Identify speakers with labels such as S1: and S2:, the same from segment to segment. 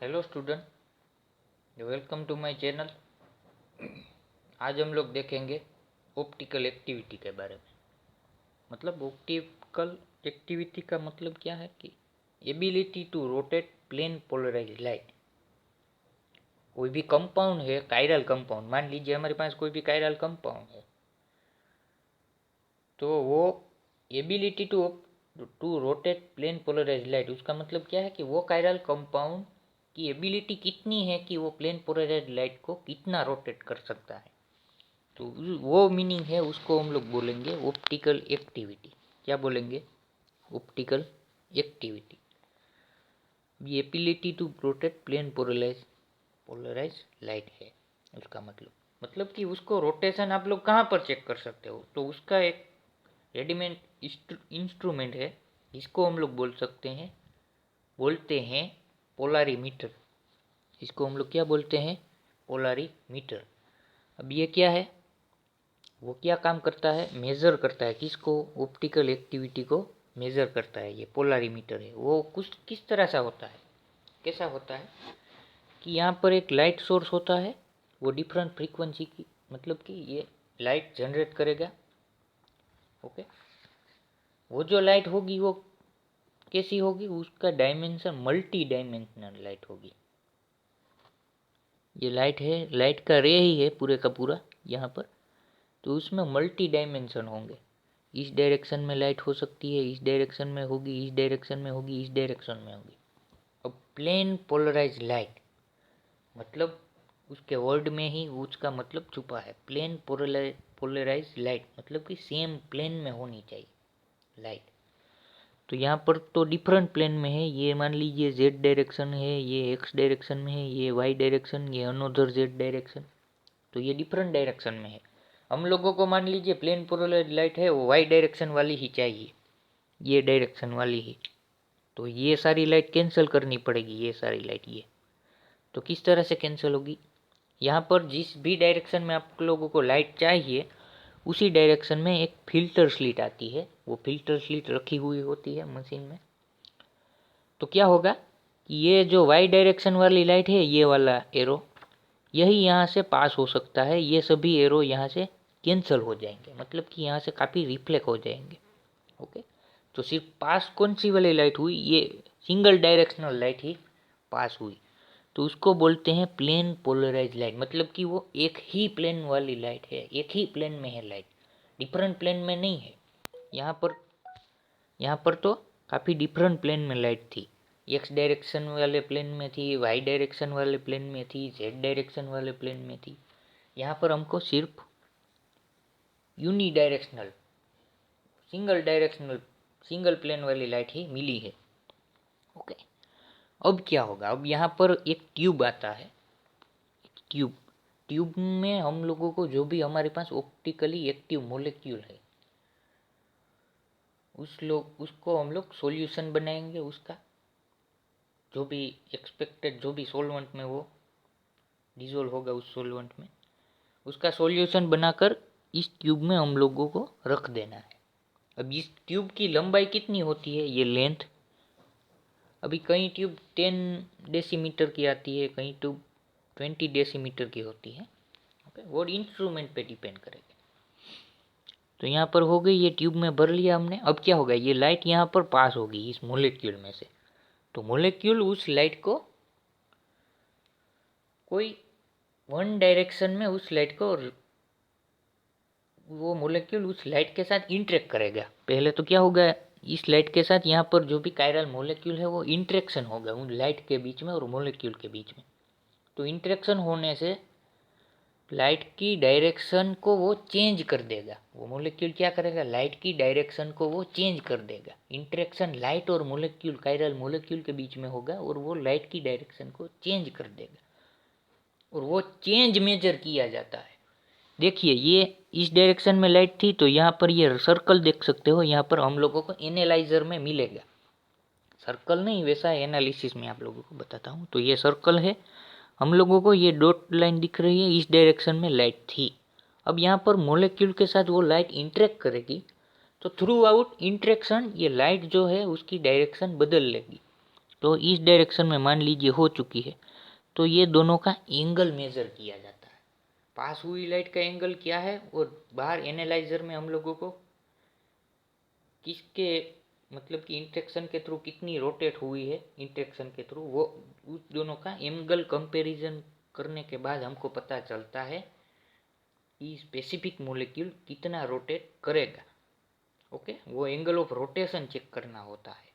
S1: Hello student, welcome to my channel. आज हम लोग देखेंगे ऑप्टिकल एक्टिविटी के बारे में। मतलब ऑप्टिकल एक्टिविटी का मतलब क्या है कि ability to rotate plane polarised light. कोई भी कंपाउंड है, कायरल कंपाउंड, मान लीजिए हमारे पास कोई भी कायरल कंपाउंड है, तो वो ability to rotate plane polarised light, उसका मतलब क्या है कि वो कायरल कंपाउंड की एबिलिटी कितनी है कि वो प्लेन पोलराइज्ड लाइट को कितना रोटेट कर सकता है। तो वो मीनिंग है, उसको हम लोग बोलेंगे ऑप्टिकल एक्टिविटी। क्या बोलेंगे? Optical activity. ये ability to rotate plane polarize light है उसका मतलब कि उसको रोटेशन आप लोग कहाँ पर चेक कर सकते हो, तो उसका एक रेडीमेड इंस्ट्रूमेंट है, इसको हम लोग बोलते हैं पोलारीमीटर। इसको हम लोग क्या बोलते हैं? पोलारीमीटर। अब ये क्या है? वो क्या काम करता है? मेज़र करता है। किसको? ऑप्टिकल एक्टिविटी को मेज़र करता है। ये पोलारीमीटर है। वो कुछ किस तरह से होता है, कैसा होता है कि यहाँ पर एक लाइट सोर्स होता है, वो डिफरेंट फ्रीक्वेंसी की, मतलब कि ये लाइट जनरेट करेगा। ओके, वो जो लाइट होगी वो कैसी होगी? उसका डायमेंशन मल्टी डायमेंशनल लाइट होगी। ये लाइट है, लाइट का रे ही है पूरे का पूरा यहाँ पर, तो उसमें मल्टी डायमेंशन होंगे। इस डायरेक्शन में लाइट हो सकती है, इस डायरेक्शन में होगी, इस डायरेक्शन में होगी, इस डायरेक्शन में होगी। अब प्लेन पोलराइज लाइट मतलब उसके वर्ड में ही उसका मतलब छुपा है। प्लेन पोलराइज लाइट मतलब कि सेम प्लेन में होनी चाहिए लाइट। तो यहाँ पर तो डिफरेंट प्लेन में है। ये मान लीजिए जेड डायरेक्शन है, ये एक्स डायरेक्शन में है, ये वाई डायरेक्शन, ये अनोदर जेड डायरेक्शन, तो ये डिफरेंट डायरेक्शन में है। हम लोगों को मान लीजिए प्लेन पोलराइज लाइट है, वो वाई डायरेक्शन वाली ही चाहिए, ये डायरेक्शन वाली ही। तो ये सारी लाइट कैंसिल करनी पड़ेगी, ये सारी लाइट। ये तो किस तरह से कैंसिल होगी? यहाँ पर जिस भी डायरेक्शन में आप लोगों को लाइट चाहिए, उसी डायरेक्शन में एक फिल्टर स्लिट आती है। वो फिल्टर स्लिट रखी हुई होती है मशीन में। तो क्या होगा कि ये जो वाई डायरेक्शन वाली लाइट है, ये वाला एरो यही यहाँ से पास हो सकता है। ये सभी एरो यहाँ से कैंसिल हो जाएंगे, मतलब कि यहाँ से काफ़ी रिफ्लेक्ट हो जाएंगे। ओके, तो सिर्फ पास कौन सी वाली लाइट हुई? ये सिंगल डायरेक्शनल लाइट ही पास हुई, तो उसको बोलते हैं प्लेन पोलराइज लाइट। मतलब कि वो एक ही प्लेन वाली लाइट है, एक ही प्लेन में है लाइट, डिफरेंट प्लेन में नहीं है। यहाँ पर तो काफ़ी डिफरेंट प्लेन में लाइट थी। एक्स डायरेक्शन वाले प्लेन में थी, वाई डायरेक्शन वाले प्लेन में थी, जेड डायरेक्शन वाले प्लेन में थी। यहाँ पर हमको सिर्फ यूनी डायरेक्शनल सिंगल प्लेन वाली लाइट ही मिली है। ओके, अब क्या होगा? अब यहाँ पर एक ट्यूब आता है। ट्यूब ट्यूब में हम लोगों को जो भी हमारे पास ऑप्टिकली एक्टिव मोलेक्यूल है, उसको हम लोग सॉल्यूशन बनाएंगे। उसका जो भी एक्सपेक्टेड, जो भी सॉल्वेंट में वो डिजोल्व होगा, उस सॉल्वेंट में उसका सॉल्यूशन बनाकर इस ट्यूब में हम लोगों को रख देना है। अब इस ट्यूब की लंबाई कितनी होती है? ये लेंथ। अभी कई ट्यूब 10 डेसीमीटर की आती है, कई ट्यूब 20 डेसीमीटर की होती है। ओके, वो इंस्ट्रूमेंट पे डिपेंड करेगा। तो यहाँ पर हो गई, ये ट्यूब में भर लिया हमने। अब क्या होगा? ये लाइट यहाँ पर पास होगी इस मोलेक्यूल में से। तो मोलेक्यूल उस लाइट को कोई वन डायरेक्शन में उस लाइट को, वो मोलेक्यूल उस लाइट के साथ इंटरेक्ट करेगा। पहले तो क्या होगा? इस लाइट के साथ यहाँ पर जो भी कायरल मोलेक्यूल है वो इंटरेक्शन होगा उन लाइट के बीच में और मोलेक्यूल के बीच में। तो इंटरेक्शन होने से लाइट की डायरेक्शन को वो चेंज कर देगा। वो मोलेक्यूल क्या करेगा? लाइट की डायरेक्शन को वो चेंज कर देगा। इंटरेक्शन लाइट और मोलेक्यूल, कायरल मोलेक्यूल के बीच में होगा और वो लाइट की डायरेक्शन को चेंज कर देगा, और वो चेंज मेजर किया जाता है। देखिए, ये इस डायरेक्शन में लाइट थी, तो यहाँ पर ये सर्कल देख सकते हो। यहाँ पर हम लोगों को एनालाइजर में मिलेगा। सर्कल नहीं, वैसा एनालिसिस में आप लोगों को बताता हूँ। तो ये सर्कल है, हम लोगों को ये डॉट लाइन दिख रही है, इस डायरेक्शन में लाइट थी। अब यहाँ पर मोलेक्यूल के साथ वो लाइट इंटरेक्ट करेगी, तो थ्रू आउट इंटरेक्शन ये लाइट जो है उसकी डायरेक्शन बदल लेगी। तो इस डायरेक्शन में मान लीजिए हो चुकी है, तो ये दोनों का एंगल मेजर किया जाता है। पास हुई लाइट का एंगल क्या है और बाहर एनालाइजर में हम लोगों को किसके मतलब कि इंटरेक्शन के थ्रू कितनी रोटेट हुई है इंटरेक्शन के थ्रू, वो उस दोनों का एंगल कंपैरिजन करने के बाद हमको पता चलता है कि स्पेसिफिक मॉलिक्यूल कितना रोटेट करेगा। ओके, वो एंगल ऑफ रोटेशन चेक करना होता है,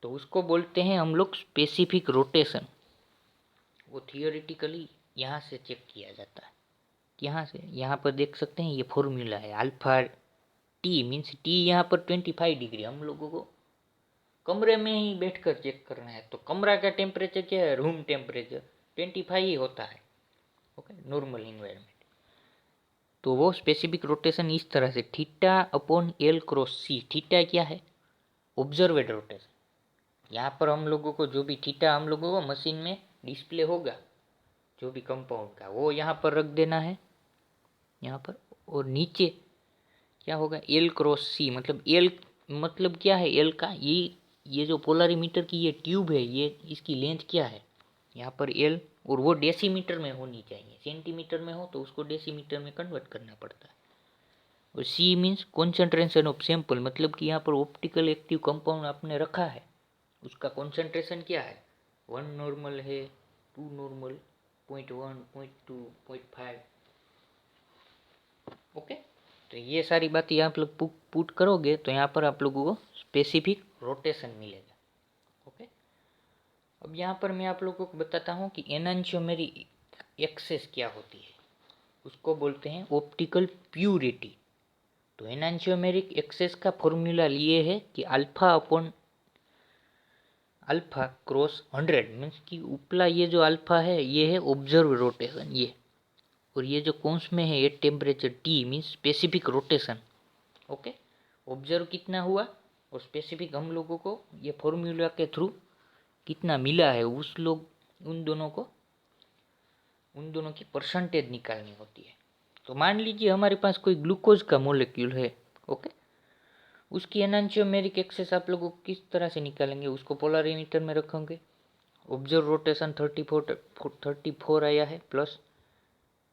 S1: तो उसको बोलते हैं हम लोग स्पेसिफिक रोटेशन। वो थियोरिटिकली यहाँ से चेक किया जाता है। यहाँ से यहाँ पर देख सकते हैं ये फॉर्मूला है अल्फा टी मीन्स टी यहाँ पर 25 डिग्री। हम लोगों को कमरे में ही बैठकर चेक करना है, तो कमरा का टेम्परेचर क्या है, रूम टेम्परेचर 25 ही होता है। Okay, normal environment. तो वो स्पेसिफिक रोटेशन इस तरह से थीटा अपॉन एल क्रॉस सी। थीटा क्या है, ऑब्जर्वेड रोटेशन। यहाँ पर हम लोगों को जो भी थीटा हम लोगों को मशीन में डिस्प्ले होगा जो भी कंपाउंड का, वो यहाँ पर रख देना है यहाँ पर। और नीचे क्या होगा, एल क्रॉस सी। मतलब एल मतलब क्या है, एल का ये जो पोलरीमीटर की ये ट्यूब है, ये इसकी लेंथ क्या है यहाँ पर एल, और वो डेसीमीटर में होनी चाहिए। सेंटीमीटर में हो तो उसको डेसीमीटर में कन्वर्ट करना पड़ता है। और C means concentration of sample. मतलब कि यहाँ पर ऑप्टिकल एक्टिव कंपाउंड आपने रखा है, उसका कॉन्सेंट्रेशन क्या है, 1 नॉर्मल है, 2 नॉर्मल, 0.1, 0.2, 0.5। ओके, तो ये सारी बातें आप लोग पुट करोगे तो यहाँ पर आप लोगों को स्पेसिफिक रोटेशन मिलेगा। ओके, अब यहाँ पर मैं आप लोगों को बताता हूँ कि एनांशियोमेरिक एक्सेस क्या होती है। उसको बोलते हैं ऑप्टिकल प्यूरिटी। तो एनांशियोमेरिक एक्सेस का फॉर्मूला ये है कि alpha upon alpha cross 100 means कि उपला ये जो अल्फा है ये है ऑब्जर्व रोटेशन ये, और ये जो कौंस में है ये temperature T means specific rotation. Okay, observe कितना हुआ और स्पेसिफिक हम लोगों को ये फॉर्मूला के थ्रू कितना मिला है, उन दोनों की परसेंटेज निकालनी होती है। तो मान लीजिए हमारे पास कोई ग्लूकोज का मोलिक्यूल है। ओके, उसकी एनांशियोमेरिक एक्सेस आप लोगों को किस तरह से निकालेंगे, उसको पोलरीमीटर में रखोगे। ऑब्जर्व रोटेशन 34 आया है प्लस,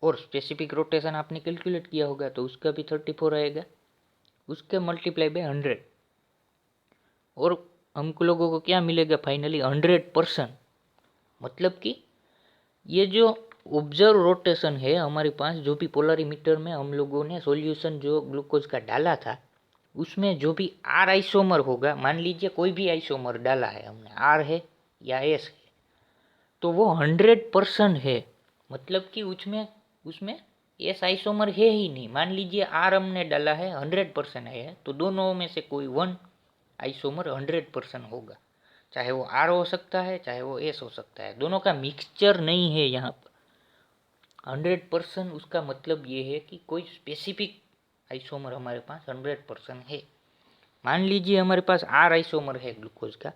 S1: और स्पेसिफिक रोटेशन आपने कैलकुलेट किया होगा तो उसका भी 34 आएगा, उसके मल्टीप्लाई बाय 100, और हमको लोगों को क्या मिलेगा फाइनली 100%। मतलब कि ये जो ऑब्जर्व रोटेशन है हमारे पास, जो भी पोलरीमीटर में हम लोगों ने सॉल्यूशन जो ग्लूकोज का डाला था उसमें जो भी आर आइसोमर होगा, मान लीजिए कोई भी आइसोमर डाला है हमने, आर है या एस है, तो वो 100% है। मतलब कि उसमें उसमें एस आइसोमर है ही नहीं। मान लीजिए आर हमने डाला है 100% है, तो दोनों में से कोई वन आइसोमर 100% होगा। चाहे वो आर हो सकता है चाहे वो एस हो सकता है, दोनों का मिक्सचर नहीं है यहाँ पर। 100% उसका मतलब ये है कि कोई स्पेसिफिक आइसोमर हमारे पास 100% है। मान लीजिए हमारे पास आर आइसोमर है ग्लूकोज का,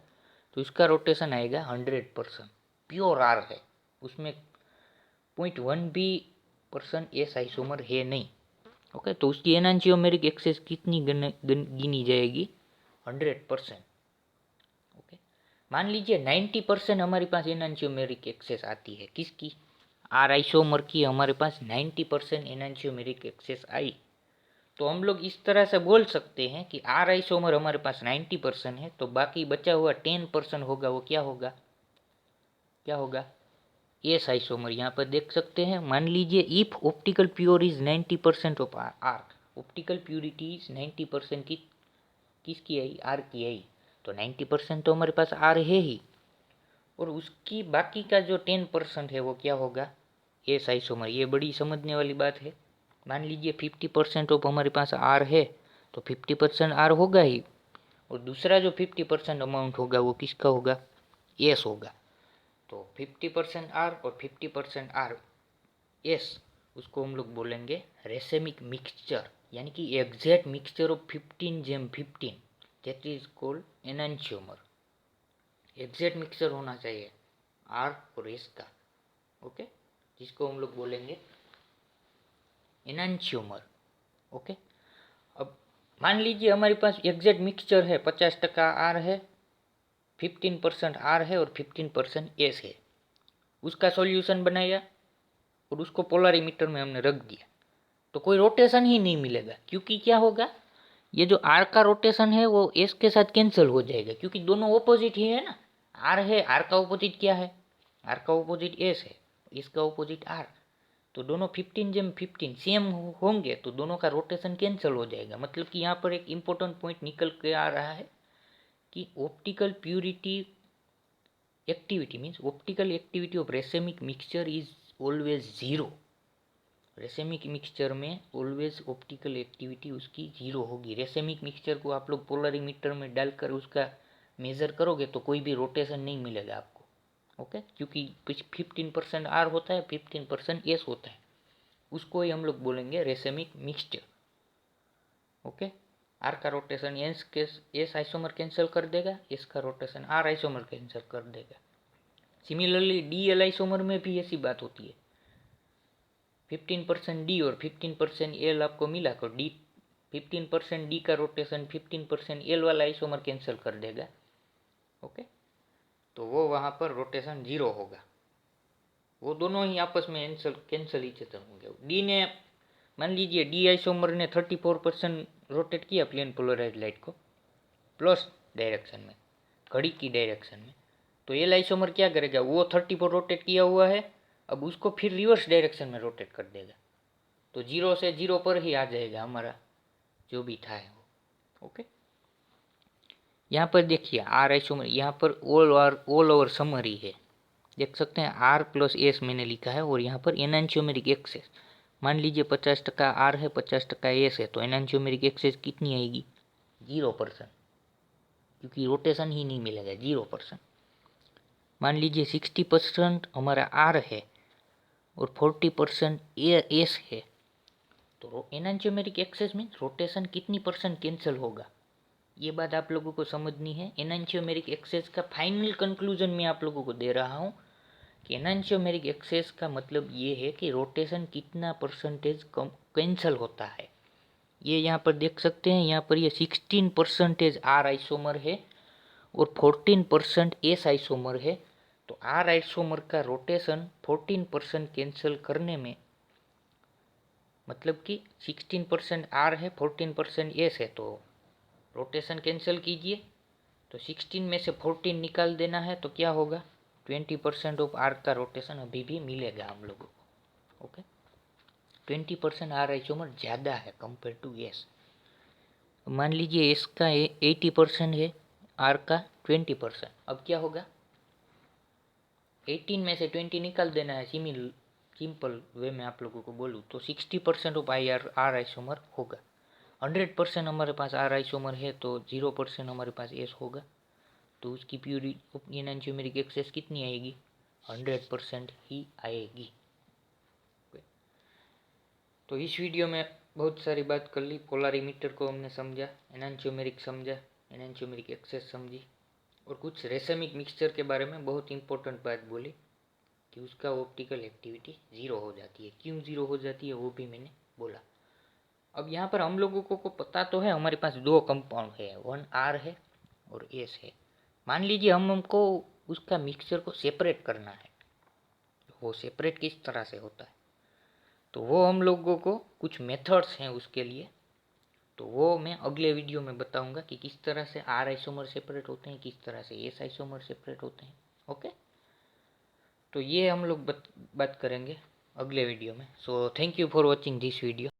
S1: तो इसका रोटेशन आएगा 100%। प्योर आर है, उसमें 0.1 भी परसेंट एस आइसोमर है नहीं। ओके, तो उसकी एनांशियोमेरिक एक्सेस कितनी गिनी जाएगी, 100%। ओके, मान लीजिए 90% हमारे पास एनांशियोमेरिक एक्सेस आती है, किसकी, आर आइसोमर की हमारे पास 90% एनांशियोमेरिक एक्सेस आई, तो हम लोग इस तरह से बोल सकते हैं कि आर आइसोमर हमारे पास 90% है, तो बाकी बचा हुआ 10% होगा, वो क्या होगा एस आइसोमर। यहाँ पर देख सकते हैं, मान लीजिए if optical pure is 90% of R, optical purity is 90% की किसकी आई, आर की आई, तो 90% तो हमारे पास आर है ही, और उसकी बाकी का जो 10% है वो क्या होगा, एस आइसोमर। ये बड़ी समझने वाली बात है। मान लीजिए 50% ऑफ हमारे पास आर है, तो 50% आर होगा ही, और दूसरा जो 50% अमाउंट होगा वो किसका होगा, एस होगा। तो 50% आर और 50% आर एस, उसको हम लोग बोलेंगे रेसेमिक मिक्सचर, यानी कि exact mixture of 15 J15, that is called enantiomer. Exact mixture होना चाहिए आर और एस का। ओके, जिसको हम लोग बोलेंगे एनांशियोमर। ओके, अब मान लीजिए हमारे पास एग्जैक्ट मिक्सचर है, 50% आर है 15% आर है और 15% एस है, उसका सॉल्यूशन बनाया और उसको पोलरीमीटर में हमने रख दिया, तो कोई रोटेशन ही नहीं मिलेगा, क्योंकि क्या होगा, ये जो आर का रोटेशन है वो एस के साथ कैंसिल हो जाएगा, क्योंकि दोनों ऑपोजिट ही है ना। आर है, आर का ऑपोजिट क्या है, आर का ऑपोजिट एस है, इसका ऑपोजिट आर, तो दोनों 15 सेम होंगे तो दोनों का रोटेशन कैंसिल हो जाएगा। मतलब कि यहाँ पर एक इम्पोर्टेंट पॉइंट निकल के आ रहा है कि optical purity activity means optical activity of racemic mixture is always zero. Racemic mixture में ऑलवेज ऑप्टिकल एक्टिविटी उसकी जीरो होगी। रेसेमिक मिक्सचर को आप लोग पोलरीमीटर में डालकर उसका मेज़र करोगे तो कोई भी रोटेशन नहीं मिलेगा आपको, ओके, क्योंकि 15% आर होता है, 15% एस होता है, उसको ही हम लोग बोलेंगे रेसेमिक मिक्सचर, ओके। आर का रोटेशन एस आइसोमर कैंसिल कर देगा, एस का रोटेशन आर आइसोमर कैंसिल कर देगा। सिमिलरली डी एल आइसोमर में भी ऐसी बात होती है, 15% डी और 15% एल आपको मिला तो डी 15% डी का रोटेशन 15% एल वाला आइसोमर कैंसिल कर देगा, ओके, तो वो वहाँ पर रोटेशन जीरो होगा, वो दोनों ही आपस में कैंसिल ही चेतन होंगे। डी ने मान लीजिए डी आइसोमर ने 34% रोटेट किया प्लेन पोलराइज लाइट को प्लस डायरेक्शन में, घड़ी की डायरेक्शन में, तो एल आइसोमर क्या करेगा, वो 34 रोटेट किया हुआ है, अब उसको फिर रिवर्स डायरेक्शन में रोटेट कर देगा, तो 0 से 0 पर ही आ जाएगा हमारा जो भी था है वो, ओके। यहाँ पर देखिए आर आइसोमर, यहाँ पर ऑल ओवर समरी है, देख सकते हैं आर प्लस एस मैंने लिखा है, और यहाँ पर एनांशियोमेरिक एक्सेस मान लीजिए 50% आर है 50% एस है, तो एनांशियोमेरिक एक्सेस कितनी आएगी, 0%, क्योंकि रोटेशन ही नहीं मिलेगा, 0%। मान लीजिए 60% हमारा आर है और 40% एस है, तो एनांशियोमेरिक एक्सेस मीन्स रोटेशन कितनी परसेंट कैंसिल होगा, ये बात आप लोगों को समझनी है। एनांशियोमेरिक एक्सेस का फाइनल कंक्लूजन मैं आप लोगों को दे रहा हूँ कि एनांशियोमेरिक एक्सेस का मतलब ये है कि रोटेशन कितना परसेंटेज कम कैंसिल होता है। ये यहाँ पर देख सकते हैं, यहाँ पर ये 16% आर आइसोमर है और 14% एस आइसोमर है, तो आर आइसोमर का रोटेशन 14% कैंसिल करने में, मतलब कि 16% आर है 14% एस है, तो रोटेशन कैंसिल कीजिए, तो 16 में से 14 निकाल देना है, तो क्या होगा, 20% ऑफ आर का रोटेशन अभी भी मिलेगा हम लोगों को, ओके। 20% आर आइसोमर ज़्यादा है कंपेयर टू एस। मान लीजिए एस का 80% है, आर का 20%, अब क्या होगा, 18 में से 20 निकाल देना है, सिंपल वे में आप लोगों को बोलूँ तो 60% ऑफ आर आइसोमर होगा। 100% हमारे पास आर आइसोमर है तो 0% हमारे पास एस होगा, तो उसकी प्यूरी एनांशियोमेरिक एक्सेस कितनी आएगी, 100% ही आएगी। तो इस वीडियो में बहुत सारी बात कर ली, पोलरीमीटर को हमने समझा, एनांशियोमेरिक समझा, एनांशियोमेरिक एक्सेस समझी, और कुछ रेसेमिक मिक्सचर के बारे में बहुत इंपॉर्टेंट बात बोली कि उसका ऑप्टिकल एक्टिविटी ज़ीरो हो जाती है, क्यों ज़ीरो हो जाती है वो भी मैंने बोला। अब यहाँ पर हम लोगों को पता तो है हमारे पास दो कंपाउंड है, वन आर है और एस है। मान लीजिए हमको उसका मिक्सचर को सेपरेट करना है, वो सेपरेट किस तरह से होता है, तो वो हम लोगों को कुछ मेथड्स हैं उसके लिए, तो वो मैं अगले वीडियो में बताऊंगा कि किस तरह से आर आइसोमर सेपरेट होते हैं, किस तरह से एस आइसोमर सेपरेट होते हैं, ओके। तो ये हम लोग बात करेंगे अगले वीडियो में। So thank you for watching this video.